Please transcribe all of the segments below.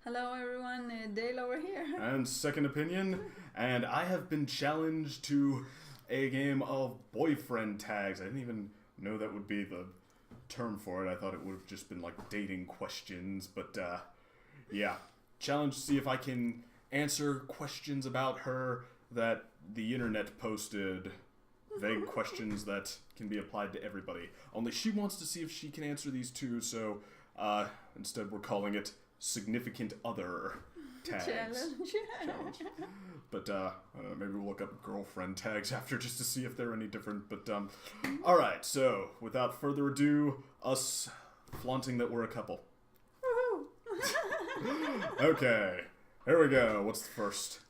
Hello everyone, Daylover here. And Second Opinion, and I have been challenged to a game of boyfriend tags. I didn't even know that would be the term for it. I thought it would have just been like dating questions, but yeah. Challenged to see if I can answer questions about her that the internet posted. Vague questions that can be applied to everybody. Only she wants to see if she can answer these too, so instead we're calling it Significant Other Tags. Challenge. But, I don't know, maybe we'll look up girlfriend tags after just to see if they're any different. But, alright, so, without further ado, us flaunting that we're a couple. Woohoo! Okay, here we go. What's the first?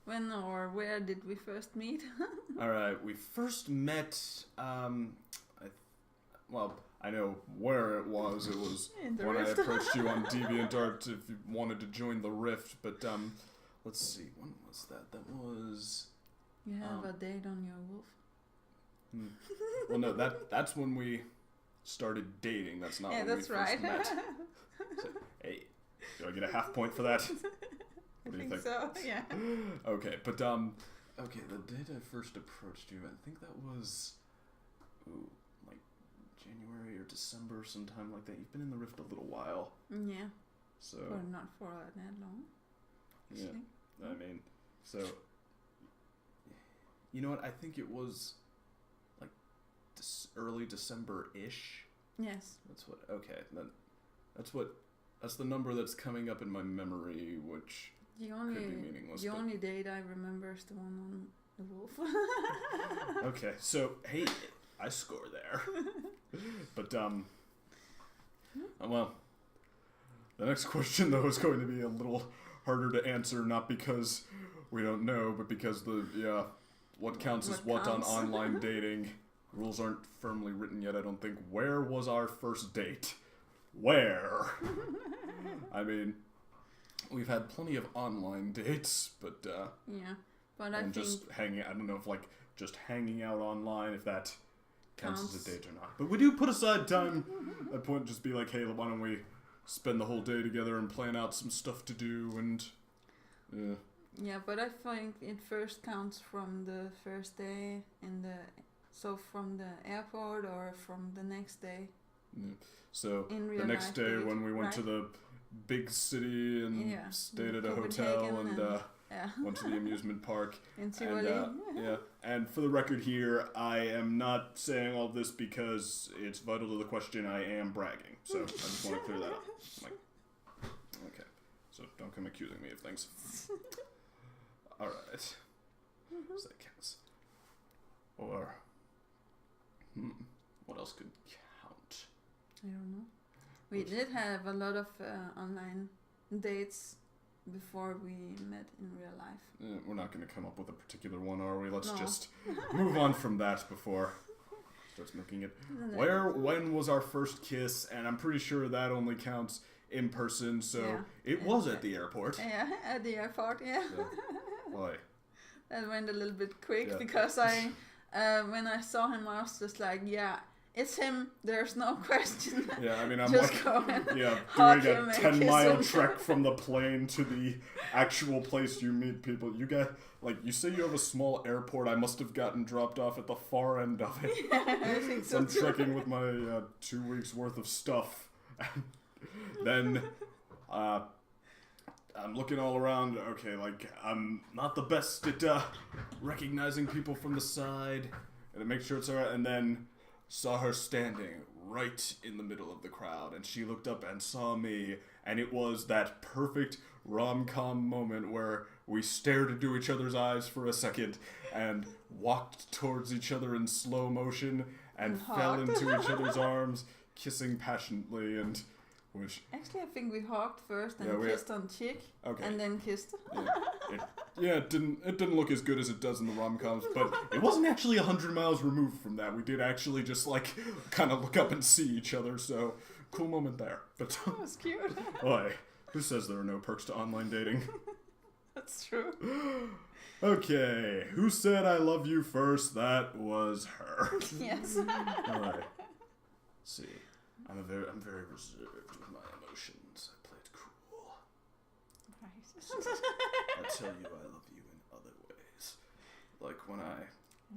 When or where did we first meet? Alright, we first met, I know where it was. It was when I approached you on DeviantArt if you wanted to join the Rift. But let's see, when was that? That was. You have a date on your wolf. Well, no, that's when we started dating. That's not when we first met. So, hey, do I get a half point for that? What do you think? So, yeah. Okay, but okay, the date I first approached you, I think that was. Like January or December, sometime like that. You've been in the Rift a little while. Yeah. So. Not for that long. Actually. Yeah. I mean, so. You know what? I think it was like early December-ish. Yes. That's what. Okay, then. That's the number that's coming up in my memory, which could be meaningless. The only date I remember is the one on the wolf. Okay, so hey, I score there. But well, the next question though is going to be a little harder to answer, not because we don't know, but because what counts as what on online dating. Rules aren't firmly written yet, I don't think. Where was our first date? Where? I mean, we've had plenty of online dates, but yeah, but I think just hanging. I don't know if like just hanging out online, if that counts as a date or not. But we do put aside time. At point, just be like, hey, why don't we spend the whole day together and plan out some stuff to do and yeah. Yeah, but I think it first counts from the first day from the airport or from the next day. Yeah. So the next day when we went to the big city and stayed at a hotel and went to the amusement park. And and for the record here, I am not saying all this because it's vital to the question. I am bragging, so I just want to clear that up. Okay, so don't come accusing me of things. All right, so that counts. Or what else could count? I don't know. We did have a lot of online dates before we met in real life. We're not going to come up with a particular one, are we? Let's just move on from that before starts making it. When was our first kiss? And I'm pretty sure that only counts in person, so it was at the airport. Yeah, at the airport, yeah. Boy. That went a little bit quick because when I saw him, I was just like, yeah, it's him. There's no question. Yeah, I mean, I'm just like, doing a 10-mile trek from the plane to the actual place you meet people. You get, like, you say you have a small airport. I must have gotten dropped off at the far end of it. Yeah, I think so. I'm trekking with my 2 weeks worth of stuff. Then, I'm looking all around. Okay, like, I'm not the best at recognizing people from the side and to make sure it's alright. And then saw her standing right in the middle of the crowd, and she looked up and saw me, and it was that perfect rom-com moment where we stared into each other's eyes for a second and walked towards each other in slow motion and fell into each other's arms, kissing passionately, and which actually I think we hugged first and kissed on cheek, and then kissed. It didn't look as good as it does in the rom-coms, but it wasn't actually 100 miles removed from that. We did actually just like kind of look up and see each other, so cool moment there. But that was cute. Boy, who says there are no perks to online dating? That's true. Okay, who said I love you first? That was her. Yes. All right. Let's see. I'm very reserved with my emotions. I play it cool. So, I tell you I love you in other ways. Like when I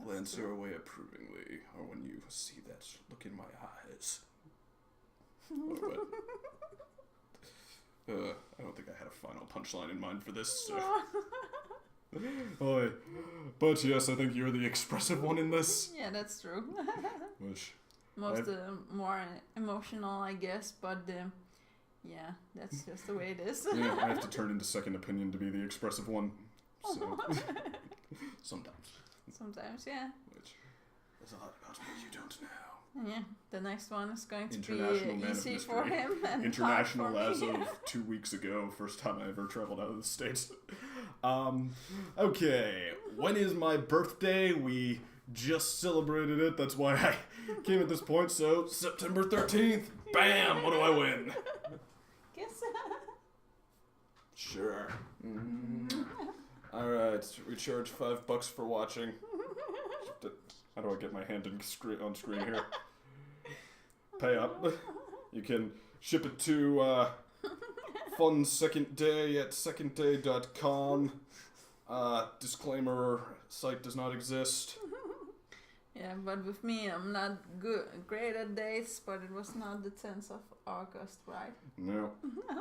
glance your way approvingly, or when you see that look in my eyes. Oh, I don't think I had a final punchline in mind for this, so. Oi. But yes, I think you're the expressive one in this. Yeah, that's true. Which More emotional, I guess, but yeah, that's just the way it is. yeah, I have to turn into second opinion to be the expressive one. So sometimes. Sometimes, yeah. Which is a lot about me you don't know. Yeah, the next one is going to International be man of easy mystery. for him and International hard for me. as of 2 weeks ago, first time I ever traveled out of the States. Okay, when is my birthday? We just celebrated it, that's why I came at this point, so September 13th, bam, what do I win? Guess. Sure. Alright, we charge $5 for watching. How do I get my hand on screen here? Pay up. You can ship it to Fun Second Day at secondday.com. Disclaimer, site does not exist. Yeah, but with me, I'm not great at dates, but it was not the 10th of August, right? No.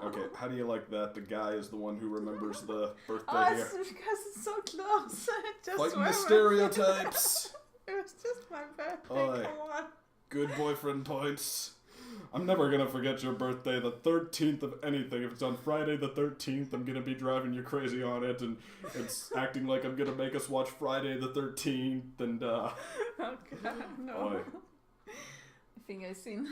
Okay, how do you like that? The guy is the one who remembers the birthday Oh, here. it's because it's so close. Just Fighting the remember. stereotypes. It was just my birthday, Oi. come on. Good boyfriend points. I'm never gonna forget your birthday, the 13th of anything. If it's on Friday the 13th, I'm gonna be driving you crazy on it, and it's acting like I'm gonna make us watch Friday the 13th, and Oh god, no. Oi. I think I've seen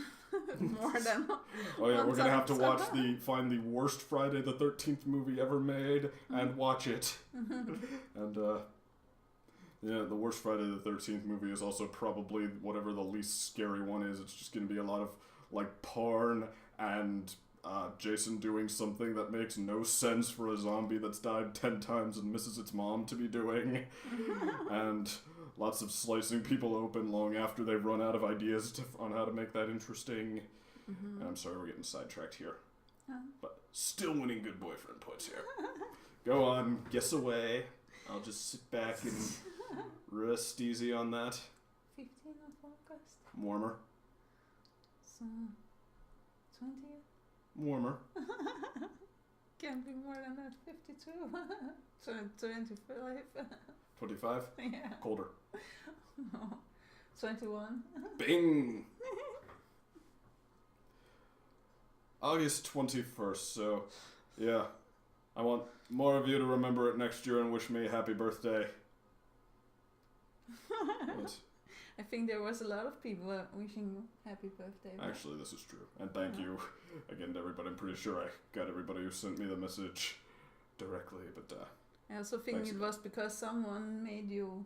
more than Oh yeah, one we're gonna have to time. find the worst Friday the 13th movie ever made, and watch it. And yeah, the worst Friday the 13th movie is also probably whatever the least scary one is. It's just gonna be a lot of like porn and Jason doing something that makes no sense for a zombie that's died 10 times and misses its mom to be doing. And lots of slicing people open long after they've run out of ideas on how to make that interesting. And I'm sorry we're getting sidetracked here. But still winning good boyfriend points here. Go on, guess away. I'll just sit back and rest easy on that. 15th of August. Warmer. So, 20th? Warmer. Can't be more than that, 52. So, 25. 25. Yeah. Colder. No. 21. Bing! August 21st, so yeah. I want more of you to remember it next year and wish me a happy birthday. But I think there was a lot of people wishing you happy birthday. but- actually, this is true. And thank you again to everybody. I'm pretty sure I got everybody who sent me the message directly, but I also think Thanks it again. was because someone made you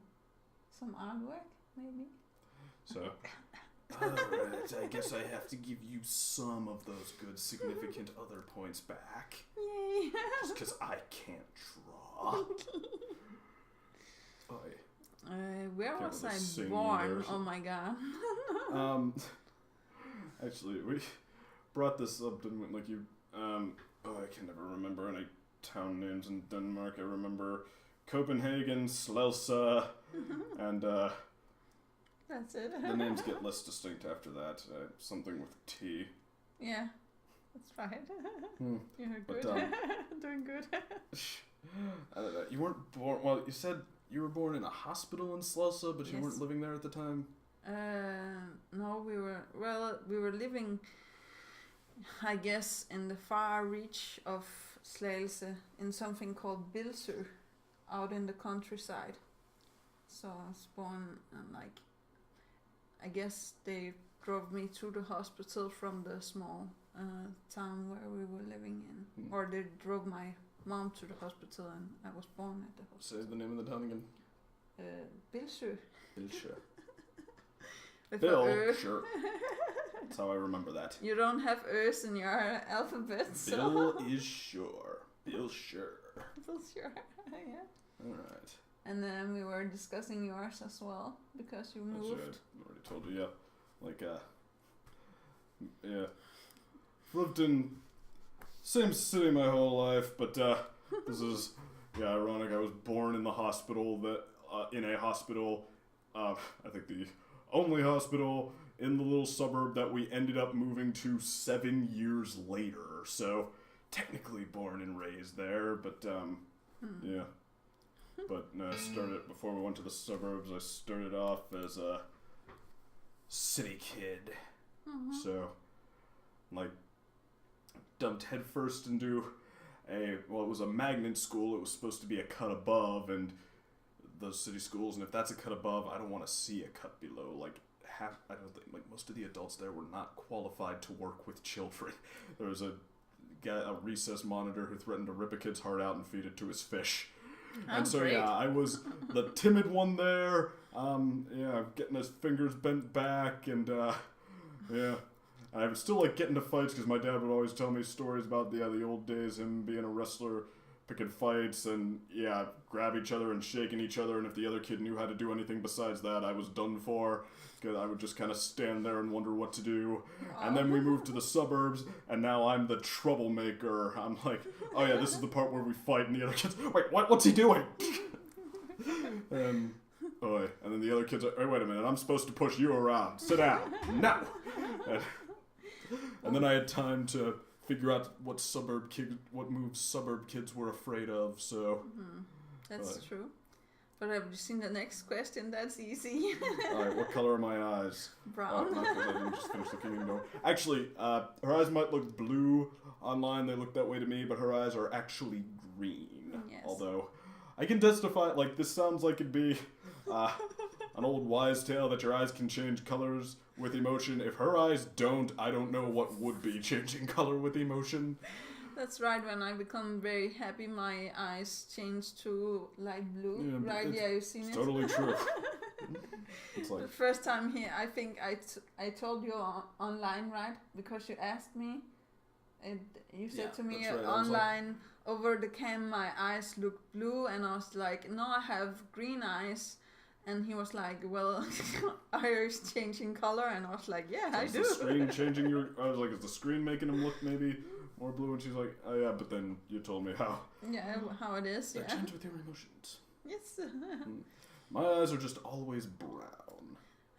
some artwork, maybe. so. Alright, I guess I have to give you some of those good significant other points back. Yay! Just because I can't draw. Oi. Where Can't was really I sing born? either. Oh my god. Actually, we brought this up, didn't we? Like you, I can never remember any town names in Denmark. I remember Copenhagen, Slelse, and That's it. the names get less distinct after that. Something with T. Yeah, that's right. You're But, good. Doing good. I don't know. You weren't born. Well, you said you were born in a hospital in Slelse, but you Yes. weren't living there at the time. No, we were living, I guess, in the far reach of Slagelse in something called Bilsø, out in the countryside. So I was born and I guess they drove me to the hospital from the small town where we were living in, or they drove my mom to the hospital and I was born at the hospital. Say the name of the town again. Bilsø. Bilsø. With a Bill. Ö. Sure. That's how I remember that. You don't have Ö's in your alphabet, so. Bill is sure. Bill sure. Bill sure. Yeah. Alright. And then we were discussing yours as well because you That's moved. right. I already told you, yeah. Yeah. Lived in same city my whole life, but This is ironic. I was born in the hospital I think the only hospital in the little suburb that we ended up moving to 7 years later. So technically born and raised there, but yeah. But no, before we went to the suburbs, I started off as a city kid. So, like, dumped headfirst into it was a magnet school. It was supposed to be a cut above, and those city schools, and if that's a cut above, I don't want to see a cut below. Like, I don't think, like, most of the adults there were not qualified to work with children. There was a recess monitor who threatened to rip a kid's heart out and feed it to his fish. And so, great. I was the timid one there, getting his fingers bent back, and, And I would still, like, get into fights, because my dad would always tell me stories about, the old days, him being a wrestler, picking fights, and, grab each other and shaking each other, and if the other kid knew how to do anything besides that, I was done for, because I would just kind of stand there and wonder what to do. And then we moved to the suburbs, and now I'm the troublemaker. I'm like, oh yeah, this is the part where we fight, and the other kids, wait, what's he doing? And then the other kids are, wait a minute, I'm supposed to push you around. Sit down. No! And then I had time to figure out what moves suburb kids were afraid of, so... That's true. But have you seen the next question? That's easy. Alright, what color are my eyes? Brown. Not that I didn't just finish looking even though. Actually, her eyes might look blue online, they look that way to me, but her eyes are actually green. Yes. Although, I can testify, like, this sounds like it'd be an old wise tale that your eyes can change colors with emotion. If her eyes don't, I don't know what would be changing color with emotion. That's right, when I become very happy, my eyes change to light blue. Yeah, right, you've seen it's it? totally true. It's like, The first time here, I think I told you online, right? Because you asked me. You said to me that's right. online, over the cam, my eyes look blue, and I was like, no, I have green eyes. And he was like, well, are yours changing color? And I was like, yeah, I do. Is the screen changing your... I was like, is the screen making him look maybe more blue? And she's like, oh yeah, but then you told me how. Yeah, how it is, They yeah. change with your emotions. Yes. My eyes are just always brown.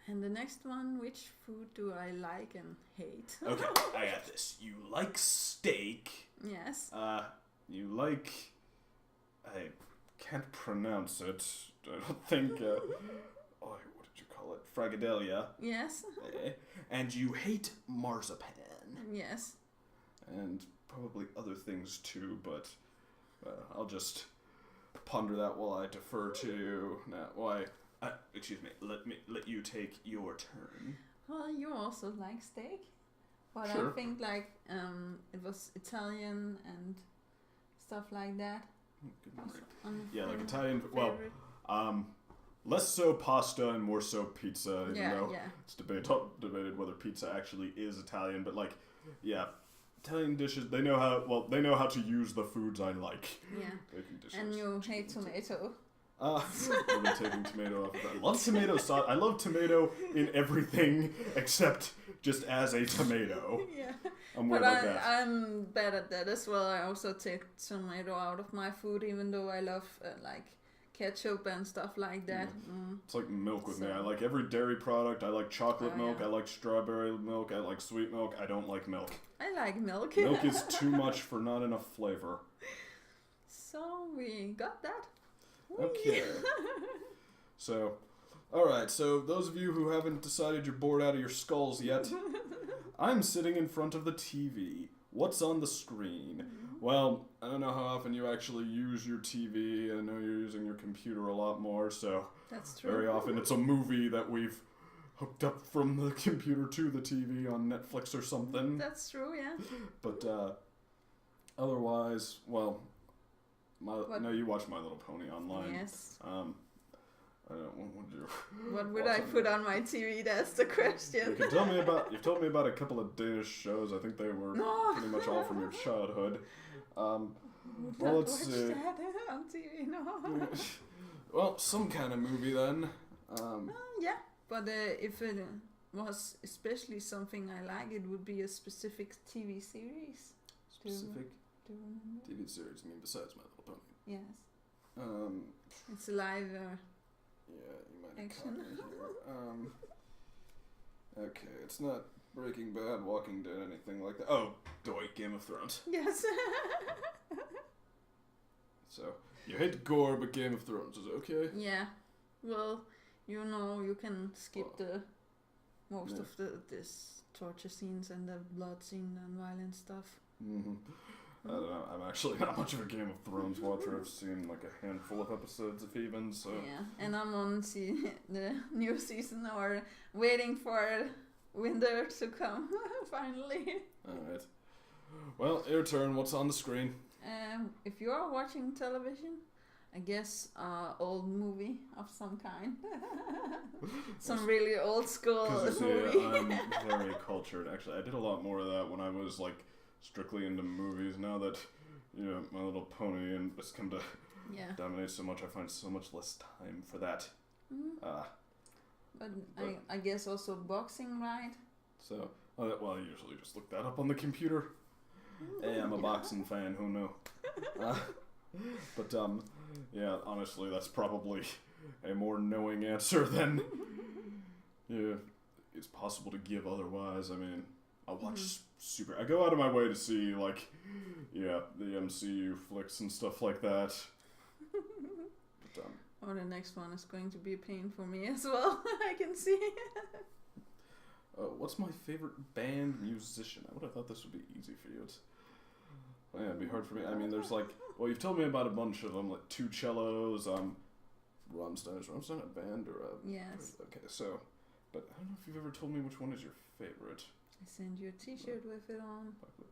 And the next one, which food do I like and hate? Okay, I got this. You like steak. Yes. You like... I can't pronounce it. I don't think... what did you call it? Fragadelia. Yes. And you hate marzipan. Yes. And probably other things too, but I'll just ponder that while I defer to... excuse me, let you take your turn. Well, you also like steak. But Sure. I think like it was Italian and stuff like that. Yeah, like Italian... Well, less so pasta and more so pizza, even though it's debated whether pizza actually is Italian, but like, yeah, Italian dishes, they know how to use the foods I like. Yeah. Baking dishes. And you hate tomato. I've been taking tomato off of that. I love tomato sauce. I love tomato in everything except just as a tomato. Yeah. I'm weird like that. I'm bad at that as well. I also take tomato out of my food, even though I love like ketchup and stuff like that. It's like milk with me. I like every dairy product. I like chocolate milk. I like strawberry milk. I like sweet milk. I don't like milk. I like milk. Milk is too much for not enough flavor. So we got that. Okay. So, alright, so those of you who haven't decided you're bored out of your skulls yet, I'm sitting in front of the TV. What's on the screen? Well, I don't know how often you actually use your TV. I know you're using your computer a lot more, so that's true. Very often it's a movie that we've hooked up from the computer to the TV on Netflix or something. That's true, yeah. But otherwise, well, I know you watch My Little Pony online. Yes. What would I put on my TV? That's the question. You've told me about a couple of Danish shows. I think they were pretty much all from your childhood. Well, let's see. That on TV, no. Well, some kind of movie then. Yeah, but if it was especially something I like, it would be a specific TV series. Specific Do you remember? TV series, I mean, besides My Little Pony. Yes. It's a live Yeah, you might have action. caught me here. Okay, it's not Breaking Bad, Walking Dead, anything like that. Oh, Doy, Game of Thrones. Yes. So, you hate gore, but Game of Thrones is okay? Yeah. Well, you can skip the most Yeah. of this torture scenes and the blood scene and violent stuff. Mm-hmm. I don't know. I'm actually not much of a Game of Thrones watcher. I've seen like a handful of episodes if even, so... Yeah, and I'm on the new season or waiting for winter to come, finally. Alright. Well, your turn. What's on the screen? If you are watching television, I guess old movie of some kind. Some really old school movie. I'm very cultured. Actually, I did a lot more of that when I was like strictly into movies. Now that My Little Pony and it's come to dominate so much, I find so much less time for that. But I guess also boxing, right? So, well, I usually just look that up on the computer. Hey, I'm a boxing fan. Who knew? But yeah, honestly, that's probably a more knowing answer than it's possible to give otherwise. I mean, I watch I go out of my way to see like, the MCU flicks and stuff like that. But, the next one is going to be a pain for me as well. I can see. What's my favorite band musician? I would have thought this would be easy for you. It'd be hard for me. I mean, there's like, well, you've told me about a bunch of them, like two cellos, Rammstein. Is Rammstein a band or a... Yes. Okay, so, but I don't know if you've ever told me which one is your favorite. I send you a t-shirt with it on. What did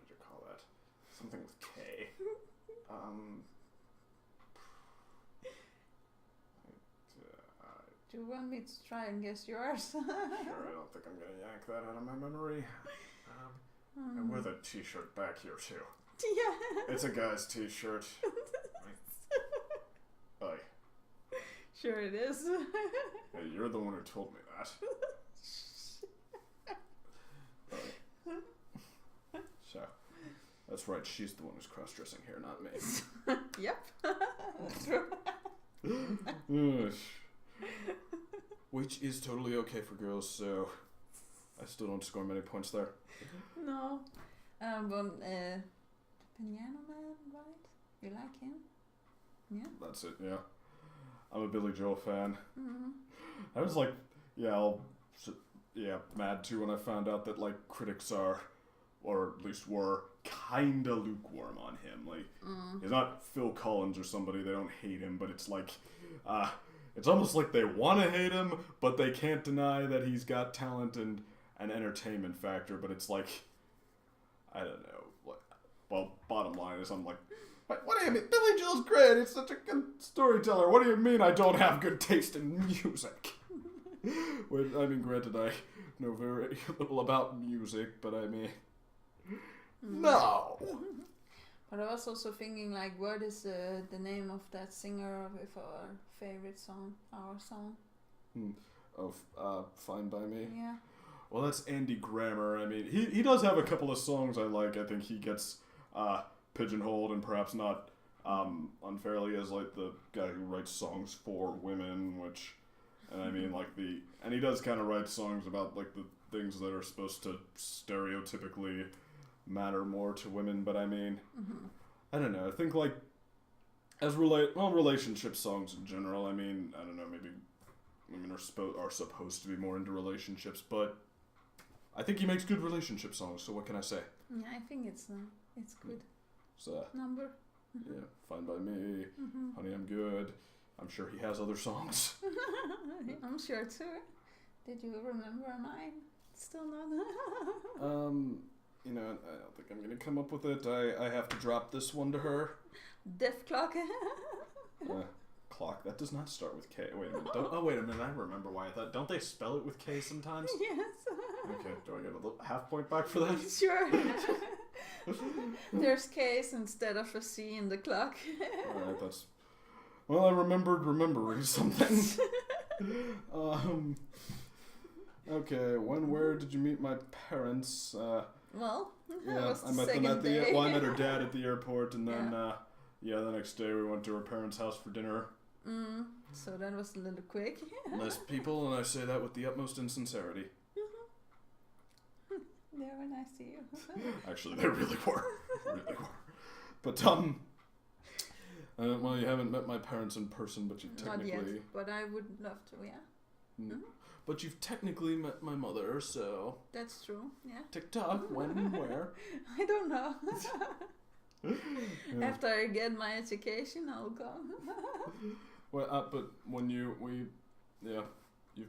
you call that? Something with K. Do you want me to try and guess yours? Sure, I don't think I'm going to yank that out of my memory. I wear the t-shirt back here, too. Yeah. It's a guy's t-shirt. Hey. Sure it is. Hey, you're the one who told me that. So, that's right, she's the one who's cross-dressing here, not me. Yep. That's right. Which is totally okay for girls, so I still don't score many points there. No. But the Piano Man, right? You like him? Yeah. That's it, yeah. I'm a Billy Joel fan. Mm-hmm. I was like, mad too when I found out that like critics are, or at least were, kinda lukewarm on him. Like, he's not Phil Collins or somebody, they don't hate him, but it's like, it's almost like they want to hate him, but they can't deny that he's got talent and an entertainment factor, but it's like, I don't know. Well, bottom line is I'm like, what do you mean? Billy Joel's great. He's such a good storyteller. What do you mean I don't have good taste in music? I mean, granted, I know very little about music, but I mean, no. But I was also thinking, like, what is the name of that singer of our favorite song, our song? Fine by Me? Yeah. Well, that's Andy Grammer. I mean, he does have a couple of songs I like. I think he gets pigeonholed, and perhaps not unfairly, as like the guy who writes songs for women, which, and I mean, like and he does kind of write songs about like the things that are supposed to stereotypically matter more to women, but I mean, I don't know. I think like as relationship songs in general. I mean, I don't know. Maybe women are supposed to be more into relationships, but I think he makes good relationship songs. So what can I say? Yeah, I think it's good. So Number. yeah, Fine by Me, Honey I'm Good. I'm sure he has other songs. I'm sure too. Did you remember mine? Still not. I don't think I'm gonna come up with it. I have to drop this one to her. Death Clock. Clock. That does not start with K. Wait a minute. Wait a minute. I remember why I thought. Don't they spell it with K sometimes? Yes. Okay. Do I get a half point back for that? Sure. There's K's instead of a C in the clock. Alright, that's... Well, I remembered remembering something. Okay, where did you meet my parents? Well, that Yeah, was the I met them second at day. I met her dad at the airport, and then the next day we went to her parents' house for dinner. So that was a little quick. Nice people, and I say that with the utmost insincerity. They were nice to you. Actually, they really were. But well, you haven't met my parents in person, but you've technically. Not yet, but I would love to. Yeah. But you've technically met my mother, so. That's true. Yeah. TikTok, when, where? I don't know. After I get my education, I'll go. Well, but when you've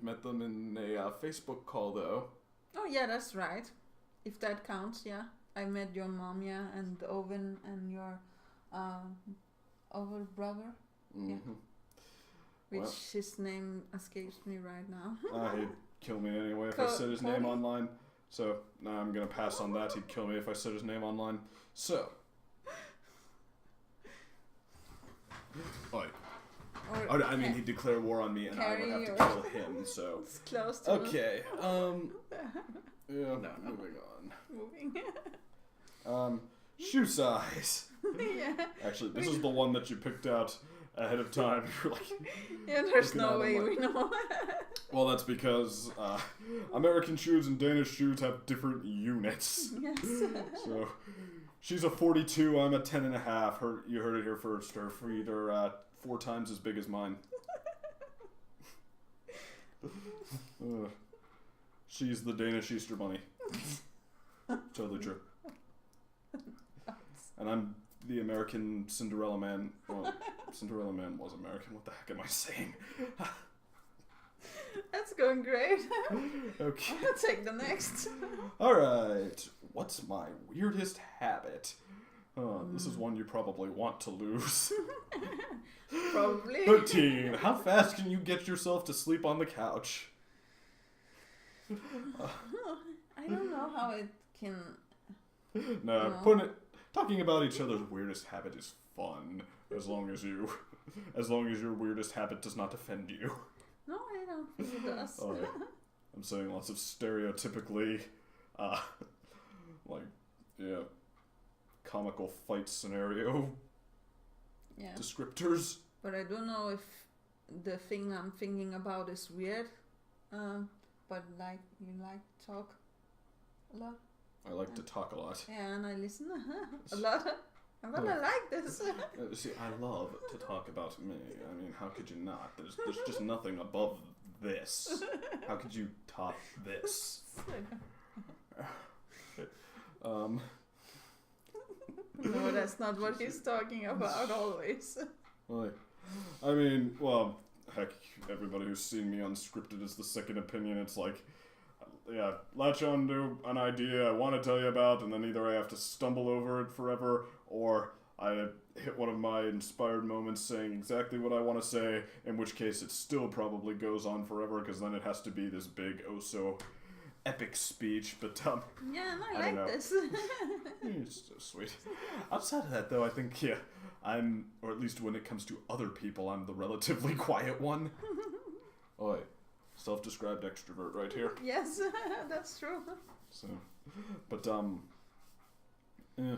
met them in a Facebook call, though. Oh yeah, that's right. If that counts, yeah. I met your mom, yeah, and Owen and your other brother. Mm-hmm. Yeah. Which his name escapes me right now. He'd kill me anyway if I said his name online. So, now I'm going to pass on that. He'd kill me if I said his name online. So. I mean, he'd declare war on me and I would have to kill him, so. It's close to okay, No. Moving on. Shoe size. Yeah. Actually, this is the one that you picked out ahead of time. You're like, yeah, there's no way we know. Well, that's because American shoes and Danish shoes have different units. Yes. So, she's a 42, I'm a 10.5. You heard it here first. Her feet are 4 times as big as mine. She's the Danish Easter Bunny. Totally true. And I'm the American Cinderella Man. Well, Cinderella Man was American. What the heck am I saying? That's going great. Okay. I'll take the next. Alright. What's my weirdest habit? This is one you probably want to lose. Probably. 13. How fast can you get yourself to sleep on the couch? I don't know how it can. No, talking about each other's weirdest habit is fun, as long as your weirdest habit does not offend you. No, I don't think it does. Right. I'm saying lots of stereotypically, comical fight scenario descriptors. But I don't know if the thing I'm thinking about is weird. But you like to talk a lot. I like to talk a lot. Yeah, and I listen a lot. But I like this. See, I love to talk about me. I mean, how could you not? There's just nothing above this. How could you top this? No, that's not what he's talking about always. Well, I mean, well, heck, everybody who's seen me unscripted is the second opinion. It's like, latch on to an idea I want to tell you about, and then either I have to stumble over it forever, or I hit one of my inspired moments saying exactly what I want to say, in which case it still probably goes on forever, because then it has to be this big, epic speech, but, yeah, and I like this. It's so sweet. Outside of that, though, I think, or at least when it comes to other people, I'm the relatively quiet one. Oi. Self-described extrovert right here. Yes, that's true. So, but, yeah.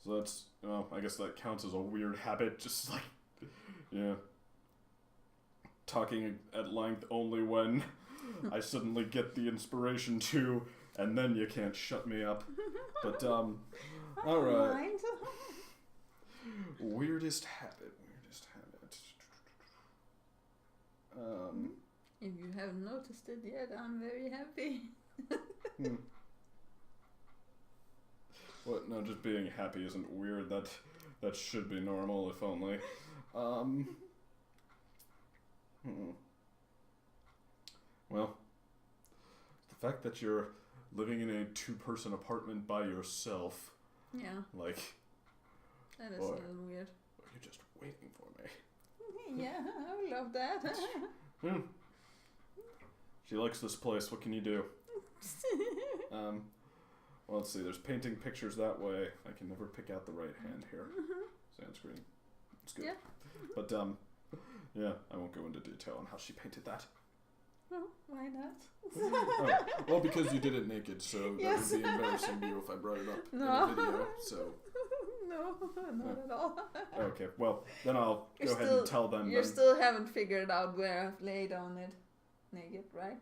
So that's, I guess that counts as a weird habit, just talking at length only when I suddenly get the inspiration to, and then you can't shut me up. But, alright. Weirdest habit. If you haven't noticed it yet, I'm very happy. What? No, just being happy isn't weird. That should be normal, if only. Well, the fact that you're living in a 2-person apartment by yourself. Yeah. That is a little weird. You're just waiting for me. Yeah, I would love that. She likes this place. What can you do? Well, let's see. There's painting pictures that way. I can never pick out the right hand here. Sandscreen. It's good. Yeah. But, I won't go into detail on how she painted that. Why not? Oh, well, because you did it naked, so Yes. that would be embarrassing to you if I brought it up No. in a video. So No, not at all. okay, well then I'll You're go ahead still- and tell them. You Then. still haven't figured out where I've laid on it naked, right?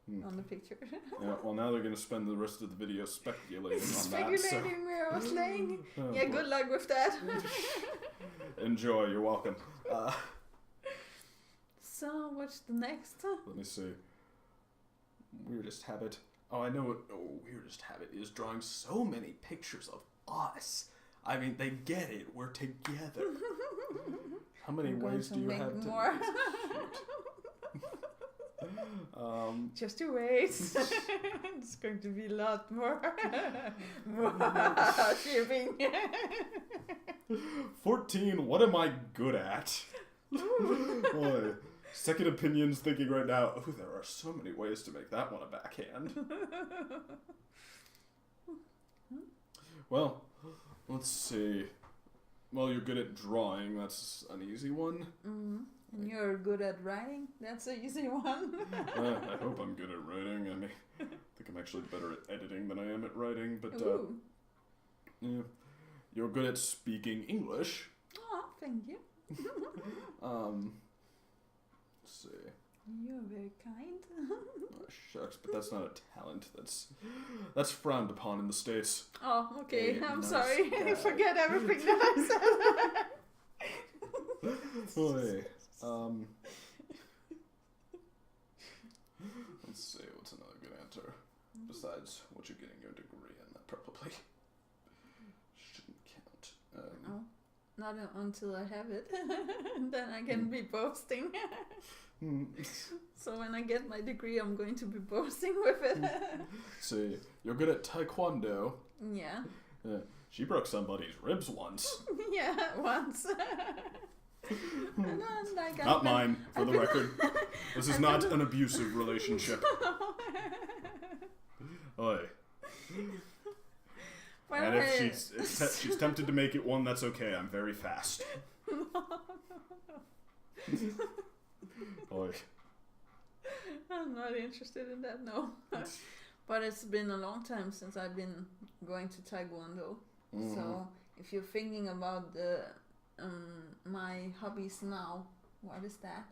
Hmm. On the picture. Yeah, well now they're gonna spend the rest of the video speculating on that. So Speculating where I was laying. Oh, Yeah, boy. good luck with that. Enjoy. You're welcome. So, what's the next? Let me see. Weirdest habit. Oh, I know what weirdest habit is drawing so many pictures of us. I mean, they get it. We're together. How many I'm going ways to do you make have to more. Shoot. Just you wait. It's going to be a lot more. Shipping. 14, what am I good at? Boy, second opinions thinking right now, oh, there are so many ways to make that one a backhand. Well, let's see. Well, you're good at drawing, that's an easy one. Mm-hmm. And you're good at writing? That's an easy one. I hope I'm good at writing. I think I'm actually better at editing than I am at writing, but Ooh. yeah. You're good at speaking English. Oh, thank you. Let's see. You're very kind. Oh, shucks, but that's not a talent. That's frowned upon in the States. Oh, okay. Hey, I'm nice sorry. guy. Forget everything that I said. Boy, let's see, what's another good answer? Besides what you're getting your degree in, that probably shouldn't count. Oh, not until I have it. Then I can be boasting. So when I get my degree, I'm going to be boasting with it. See, you're good at taekwondo. Yeah. She broke somebody's ribs once. Yeah, once. And like Not mine, for the record. This is I've not been- an abusive relationship. Oi. Well, And if she's tempted to make it one, that's okay. I'm very fast. Oi. I'm not interested in that, no. But it's been a long time since I've been going to Taekwondo. Mhm. So if you're thinking about the my hobbies now, what is that?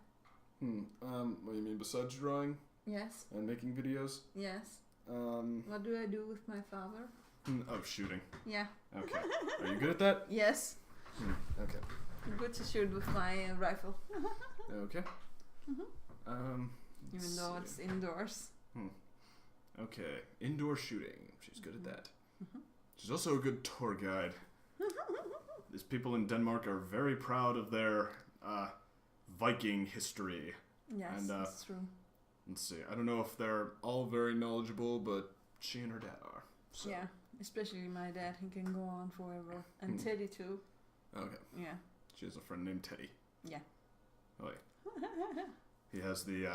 What do you mean besides drawing Yes, and making videos? yes. Um, What do I do with my father? oh, shooting. Yeah. Okay. Are you good at that? Yes. Okay. I'm good to shoot with my rifle, Okay. even let's though see. it's indoors. Okay. Indoor shooting. She's good at that. Mhm. She's also a good tour guide. These people in Denmark are very proud of their Viking history. Yes, And, that's true. Let's see. I don't know if they're all very knowledgeable, but she and her dad are. So. Yeah, especially my dad. He can go on forever. And Hmm. Teddy too. Okay. Yeah. She has a friend named Teddy. Yeah. Oh, yeah. He has the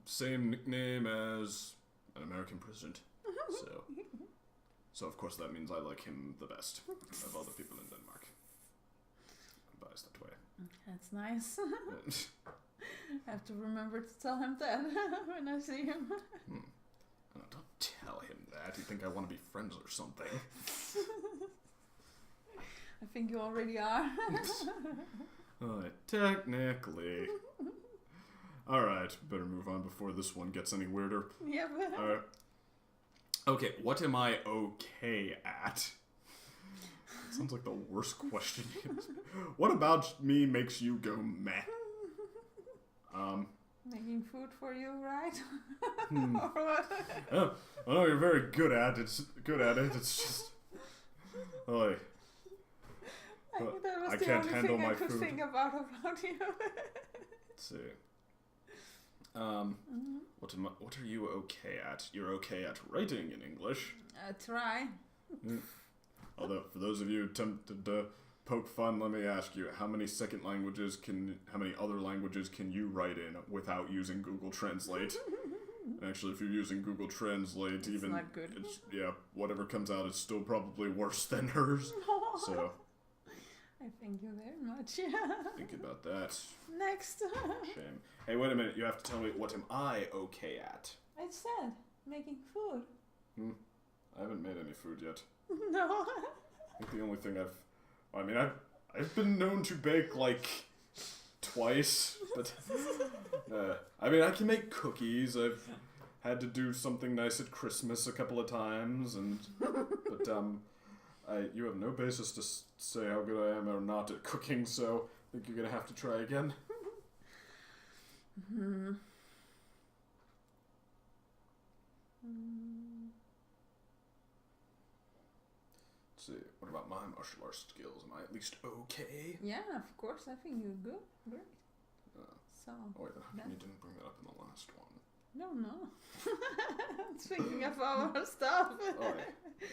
same nickname as an American president. So of course that means I like him the best of all the people in Denmark. I'm biased that way. That's nice. I have to remember to tell him that when I see him. Oh, don't tell him that. You think I want to be friends or something? I think you already are. Technically. Alright, better move on before this one gets any weirder. Yep. Alright. Okay, what am I okay at? Sounds like the worst question. What about me makes you go meh? Making food for you, right? Hmm. Or what? Oh, I know you're very good at it. It's just. Oi. I Well, think that was I the can't only handle thing I my could food. think about you. Let's see. What are you okay at? You're okay at writing in English. Try. Although, for those of you tempted to poke fun, let me ask you: how many other languages can you write in without using Google Translate? And actually, if you're using Google Translate, It's not good. whatever comes out is still probably worse than hers. So, I thank you very much. Think about that. Next. Shame. Hey, wait a minute. You have to tell me, what am I okay at? I said making food. I haven't made any food yet. No. I think the only thing I've been known to bake like twice, but I mean, I can make cookies. I've had to do something nice at Christmas a couple of times, but you have no basis to say how good I am or not at cooking, so I think you're gonna have to try again. Let's see, what about my martial arts skills? Am I at least okay? Yeah, of course. I think you're good. Great. So. Oh wait, you didn't bring that up in the last one. No. Speaking of our stuff. Oh, yeah.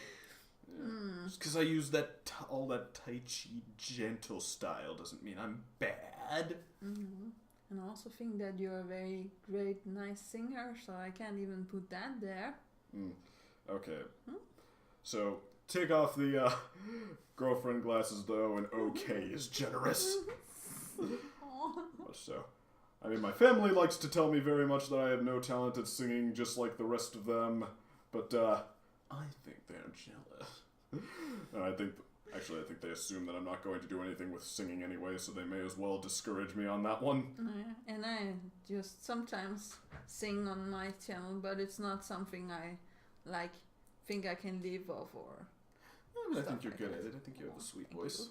Just because I use all that Tai Chi gentle style doesn't mean I'm bad. And I also think that you're a very great, nice singer, so I can't even put that there. Okay. So, take off the girlfriend glasses, though, and okay is generous. Much so. I mean, my family likes to tell me very much that I have no talent at singing, just like the rest of them, but I think they're jealous. And I think they assume that I'm not going to do anything with singing anyway, so they may as well discourage me on that one. And I just sometimes sing on my channel, but it's not something I think I can live off or. I think you're good at it. I think you have a sweet voice.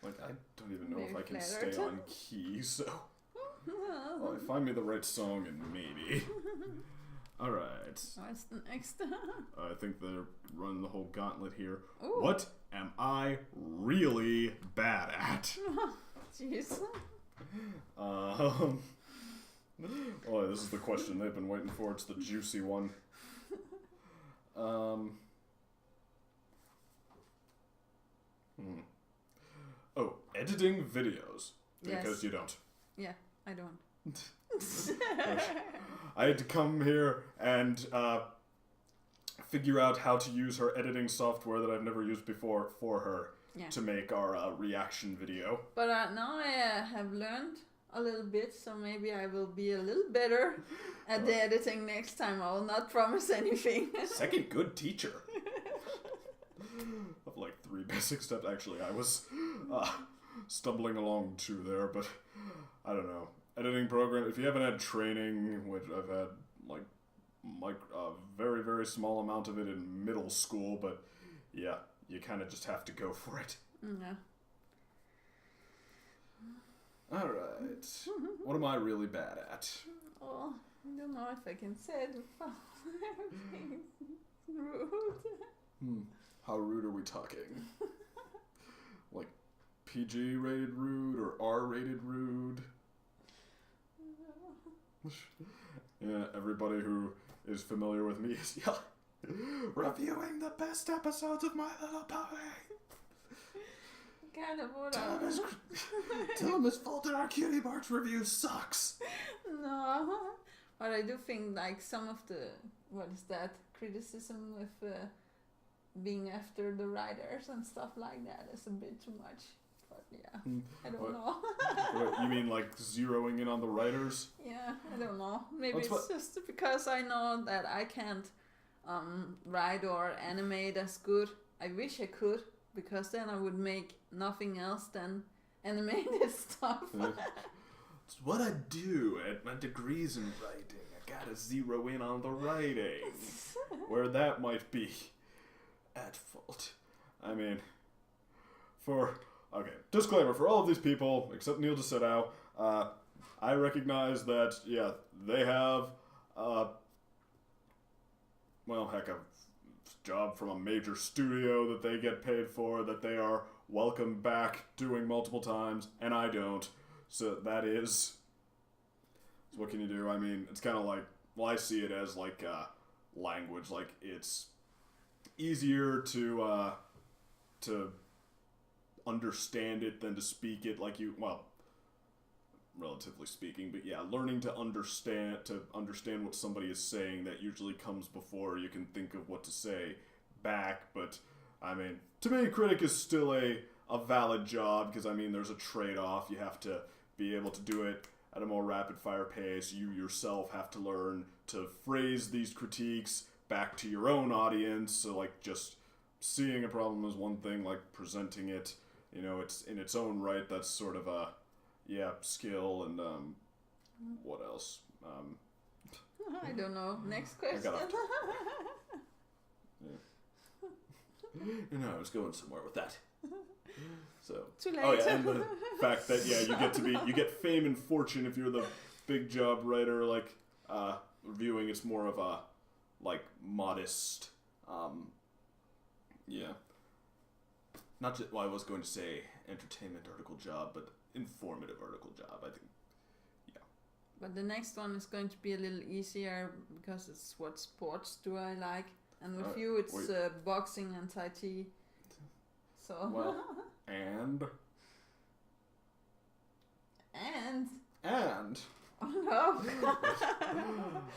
Like, I don't even know if I can stay on key, so. Well, find me the right song and maybe. Alright. What's the next? I think they're running the whole gauntlet here. Ooh. What am I really bad at? Jeez. Oh, this is the question they've been waiting for. It's the juicy one. Oh, editing videos. Because you don't. Yeah, I don't. I had to come here and figure out how to use her editing software that I've never used before for her to make our reaction video. But now I have learned a little bit, so maybe I will be a little better at the editing next time. I will not promise anything. Second good teacher. Of like 3 basic steps. Actually, I was stumbling along 2 there, but I don't know. Editing program, if you haven't had training, which I've had like a very, very small amount of it in middle school, but yeah, you kind of just have to go for it. Yeah. Alright. What am I really bad at? Oh, I don't know if I can say it. Rude. How rude are we talking? Like PG rated rude or R rated rude? Yeah, everybody who is familiar with me is reviewing the best episodes of My Little Pony. Kind of what Tell him his fault that our Cutie March review sucks. No, but I do think like some of the criticism with being after the writers and stuff like that is a bit too much. But yeah, I don't know. What, you mean like zeroing in on the writers? Yeah, I don't know. Maybe it's just because I know that I can't write or animate as good. I wish I could, because then I would make nothing else than animated stuff. It's what I do at my degrees in writing. I gotta zero in on the writing. Where that might be at fault. I mean, okay, disclaimer for all of these people, except Neil DeSidow, I recognize that, yeah, they have, a job from a major studio that they get paid for, that they are welcome back doing multiple times, and I don't. So that is, so what can you do? I mean, it's kind of like, well, I see it as like language, like it's easier to understand it than to speak it, like relatively speaking, but yeah, learning to understand what somebody is saying, that usually comes before you can think of what to say back. But I mean, to me, critic is still a a valid job, because I mean there's a trade-off. You have to be able to do it at a more rapid-fire pace. You yourself have to learn to phrase these critiques back to your own audience. So like just seeing a problem as one thing, like presenting it, you know, it's in its own right. That's sort of a skill. And what else? I don't know. Next question. You know, I was going somewhere with that. So. Too late. Oh yeah, and the fact that you get fame and fortune if you're the big job writer. Like reviewing, it's more of a like modest. Not just. Well, I was going to say entertainment article job, but informative article job. I think. But the next one is going to be a little easier because it's what sports do I like, and with you it's boxing and Tai Chi. So. Well, and. Oh no!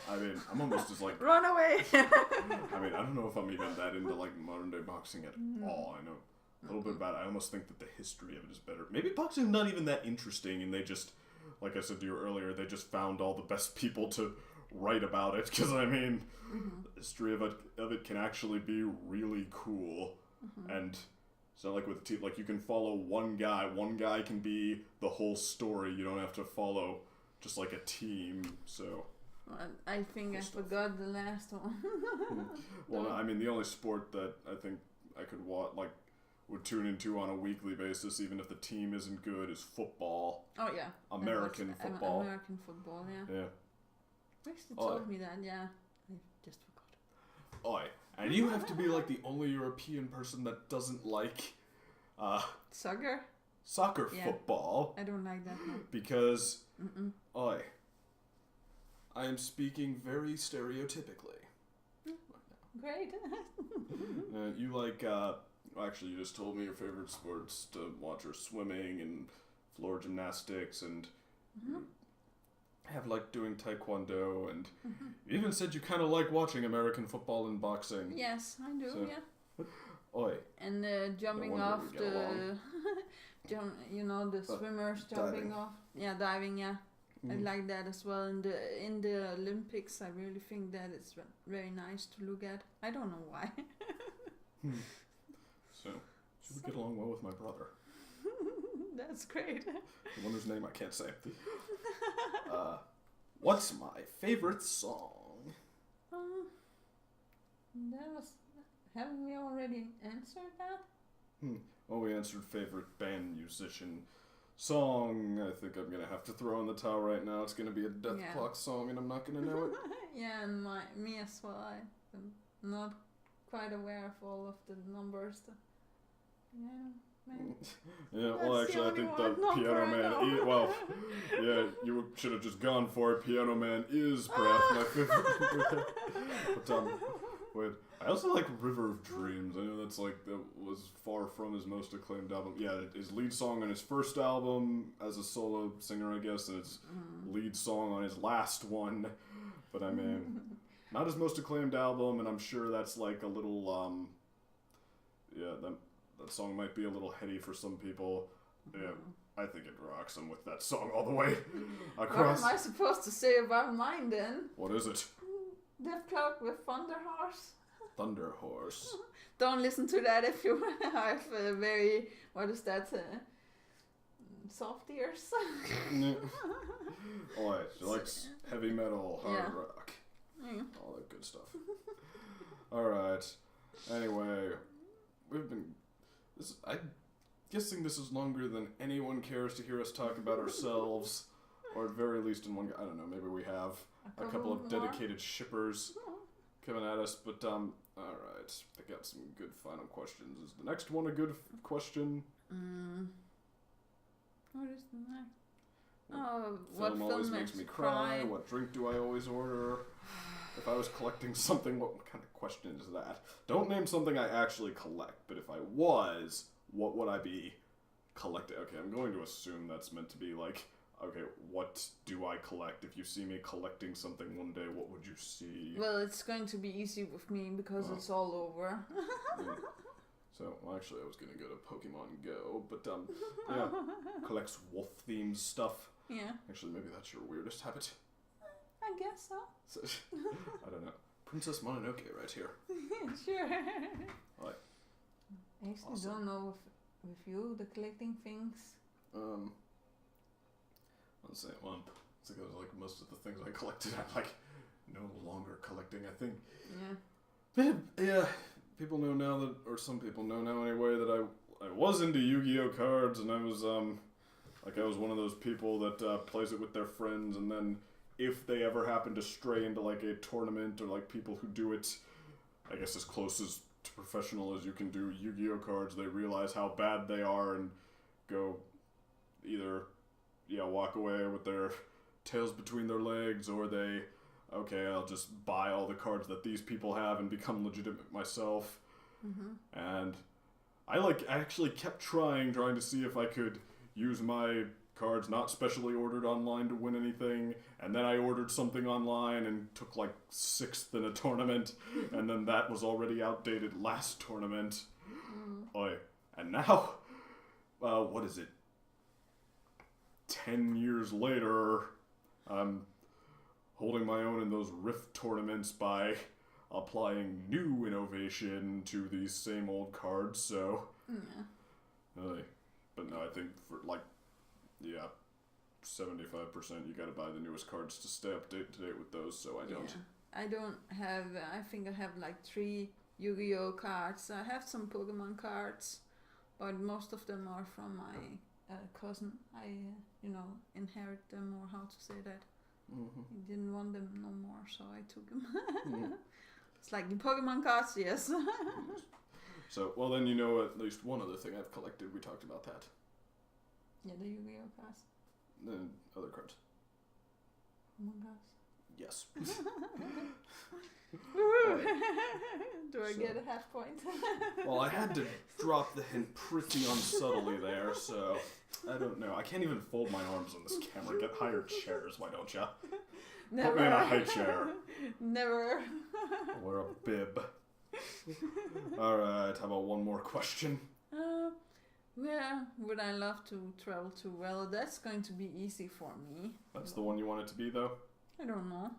I mean, I'm almost as like. Run away! I mean, I don't know if I'm even that into like modern day boxing at all. I know a little bit about it. I almost think that the history of it is better. Maybe boxing's not even that interesting, and they just. Like I said to you earlier, they just found all the best people to write about it. Because, I mean, the history of it can actually be really cool. And it's not like with a team, like you can follow one guy. One guy can be the whole story. You don't have to follow just like a team. So. Well, I think I forgot the last one. Well, I mean, the only sport that I think I could watch, like, would tune into on a weekly basis, even if the team isn't good, is football. Oh yeah. American football. American football, yeah. Yeah. Actually told me that, yeah. I just forgot. Oi. And you have to be like the only European person that doesn't like soccer football. I don't like that one. Because oi. I am speaking very stereotypically. Great. You like actually, you just told me your favorite sports to watch are swimming and floor gymnastics, and have liked doing taekwondo, and you even said you kind of like watching American football and boxing. Yes, I do, So, yeah. Oi. And jumping wonder off we get along. the swimmers jumping off. Yeah, diving, yeah. I like that as well. In the Olympics, I really think that it's very nice to look at. I don't know why. So, should we get along well with my brother? That's great. The one whose name I can't say. What's my favorite song? Haven't we already answered that? Well, we answered favorite band, musician, song. I think I'm gonna have to throw in the towel right now. It's gonna be a Death Clock song, and I'm not gonna know it. Yeah, and me as well. I'm not quite aware of all of the numbers. Yeah, well, actually, I think the Piano Man. You should have just gone for it. Piano Man is perhaps my favorite. But wait, I also like River of Dreams. I know that was far from his most acclaimed album. Yeah, his lead song on his first album as a solo singer, I guess, and his lead song on his last one. But I mean, not his most acclaimed album, and I'm sure that's like a little that song might be a little heady for some people. Yeah, I think it rocks. I'm with that song all the way across. What am I supposed to say about mine then? What is it? Death Clock with Thunder Horse. Thunder Horse. Don't listen to that if you have a very, soft ears. Alright, she likes heavy metal, hard rock. All that good stuff. Alright. Anyway, I'm guessing this is longer than anyone cares to hear us talk about ourselves, or at very least in one. I don't know. Maybe we have a couple of dedicated shippers coming at us, but all right. I got some good final questions. Is the next one a good question? What is the next? What film always makes me cry? What drink do I always order? If I was collecting something, what kind of question is that? Don't name something I actually collect, but if I was, what would I be collecting? Okay, I'm going to assume that's meant to be like, okay, what do I collect? If you see me collecting something one day, what would you see? Well, it's going to be easy with me because it's all over. So, well, actually, I was gonna go to Pokemon Go, but yeah, collects wolf-themed stuff. Yeah. Actually, maybe that's your weirdest habit. I guess so. So, I don't know. Princess Mononoke right here. Sure. Right. I actually Awesome. don't know with you, the collecting things. Let's say, well, it's like most of the things I collected, I'm like no longer collecting. I think. Yeah. Yeah. People know now that, or some people know now anyway, that I was into Yu-Gi-Oh cards, and I was I was one of those people that plays it with their friends, and then if they ever happen to stray into like a tournament or like people who do it, I guess as close as to professional as you can do Yu-Gi-Oh cards, they realize how bad they are and go either walk away with their tails between their legs, or they, okay, I'll just buy all the cards that these people have and become legitimate myself. Mm-hmm. And I actually kept trying to see if I could use my cards not specially ordered online to win anything, and then I ordered something online and took like 6th in a tournament, and then that was already outdated last tournament. Oi. And now, what is it? 10 years later, I'm holding my own in those Rift tournaments by applying new innovation to these same old cards, so... Yeah. But no, I think for, 75% you gotta buy the newest cards to stay up to date with those, so I don't. Yeah. I don't have, I think I have like 3 Yu-Gi-Oh cards. I have some Pokemon cards, but most of them are from my cousin. I, inherit them, or how to say that. Mm-hmm. He didn't want them no more, so I took them. It's like the Pokemon cards, yes. So, well then you know at least one other thing I've collected. We talked about that. Yeah, the Yu-Gi-Oh cards. Then other cards. Among Us. Yes. Do I get a half point? Well, I had to drop the hint pretty unsubtly there, so I don't know. I can't even fold my arms on this camera. Get higher chairs, why don't ya? Never. Put me in a high chair. Never. Wear a bib. Alright, how about one more question? Where would I love to travel to? Well, that's going to be easy for me. That's the one you want it to be, though? I don't know.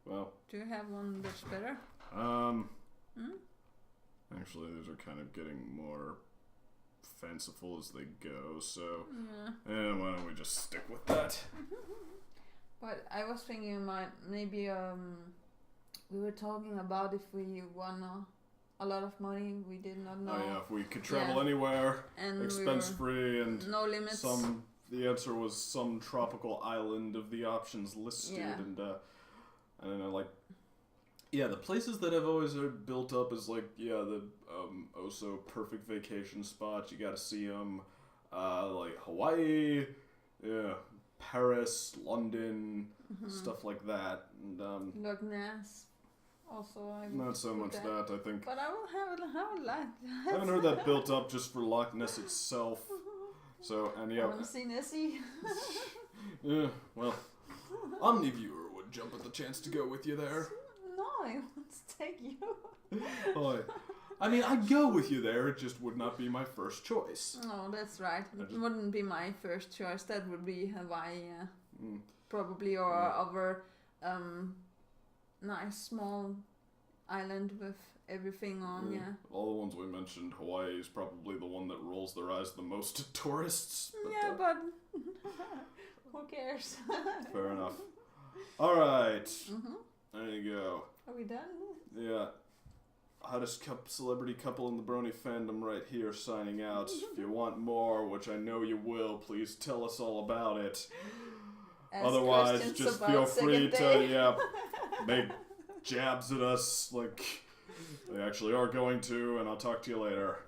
Well. Do you have one that's better? Actually, these are kind of getting more fanciful as they go, so... Yeah. Why don't we just stick with that? But I was thinking maybe, we were talking about if we won a lot of money, we did not know. Oh yeah, if we could travel anywhere, and expense-free, and no limits. The answer was some tropical island of the options listed, and I don't know, the places that have always built up as the so perfect vacation spots. You got to see them, like Hawaii, Paris, London, stuff like that, and Loch Ness. Also, not so much that, I think. But I will have like that. I haven't heard that built up just for Loch Ness itself. So, and I haven't seen Nessie. Yeah, well, Omniviewer would jump at the chance to go with you there. No, I want to take you. I mean, I'd go with you there, it just would not be my first choice. Oh, that's right. It wouldn't be my first choice. That would be Hawaii, probably, or other nice small island with everything on, All the ones we mentioned, Hawaii is probably the one that rolls their eyes the most to tourists. But, but who cares? Fair enough. Alright, there you go. Are we done? Yeah. Hottest celebrity couple in the Brony fandom right here signing out. If you want more, which I know you will, please tell us all about it. Ask Otherwise, just feel free to make jabs at us like they actually are going to, and I'll talk to you later.